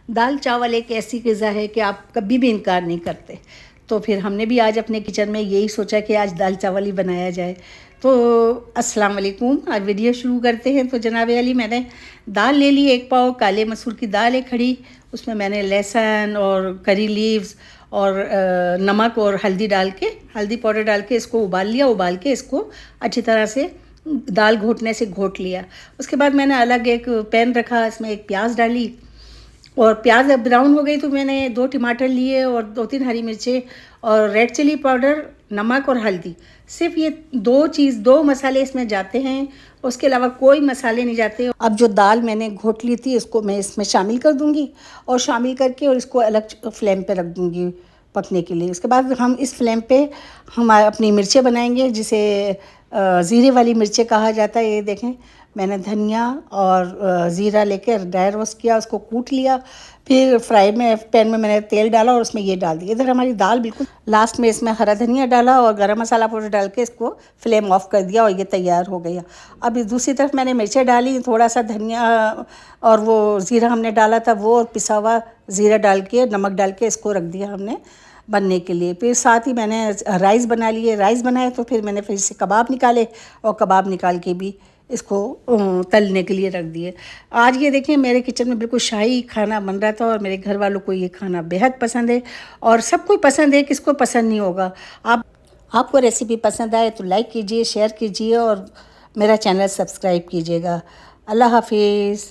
दाल चावल एक ऐसी ग़िज़ा है कि आप कभी भी इनकार नहीं करते। तो फिर हमने भी आज अपने किचन में यही सोचा कि आज दाल चावल ही बनाया जाए। तो अस्सलाम वालेकुम, आज वीडियो शुरू करते हैं। तो जनाब अली, मैंने दाल ले ली 1 पाव, काले मसूर की दाल है खड़ी। उसमें मैंने लहसुन और करी लीव्स और नमक और हल्दी डाल के, हल्दी पाउडर डाल के इसको उबाल लिया। उबाल के इसको अच्छी तरह से दाल घोटने से घोट लिया। उसके बाद मैंने अलग एक पैन रखा, इसमें एक प्याज डाली और प्याज जब ब्राउन हो गई तो मैंने 2 टमाटर लिए और 2-3 हरी मिर्चें और रेड चिली पाउडर, नमक और हल्दी। सिर्फ ये 2 मसाले इसमें जाते हैं, उसके अलावा कोई मसाले नहीं जाते। अब जो दाल मैंने घोट ली थी इसको मैं इसमें शामिल कर दूंगी और शामिल करके और इसको अलग फ्लेम पे रख दूंगी पकने के लिए। उसके बाद हम इस फ्लेम पे हम अपनी मिर्चें बनाएंगे, जिसे ज़ीरे वाली मिर्चें कहा जाता है। ये देखें, मैंने धनिया और ज़ीरा लेकर ड्राई रोस्ट किया, उसको कूट लिया। फिर पैन में मैंने तेल डाला और उसमें ये डाल दिया। इधर हमारी दाल बिल्कुल लास्ट में इसमें हरा धनिया डाला और गरम मसाला पाउडर डाल के इसको फ्लेम ऑफ कर दिया और ये तैयार हो गया। अब दूसरी तरफ मैंने मिर्चें डाली, थोड़ा सा धनिया और वो ज़ीरा हमने डाला था वो, और पिसा हुआ ज़ीरा डाल के नमक डाल के इसको रख दिया हमने बनने के लिए। फिर साथ ही मैंने राइस बना लिए। राइस बनाए तो फिर मैंने फिर से कबाब निकाले और कबाब निकाल के भी इसको तलने के लिए रख दिए। आज ये देखिए, मेरे किचन में बिल्कुल शाही खाना बन रहा था और मेरे घर वालों को ये खाना बेहद पसंद है और सबको पसंद है, किसको पसंद नहीं होगा। आपको रेसिपी पसंद आए तो लाइक कीजिए, शेयर कीजिए और मेरा चैनल सब्सक्राइब कीजिएगा। अल्लाह हाफिज़।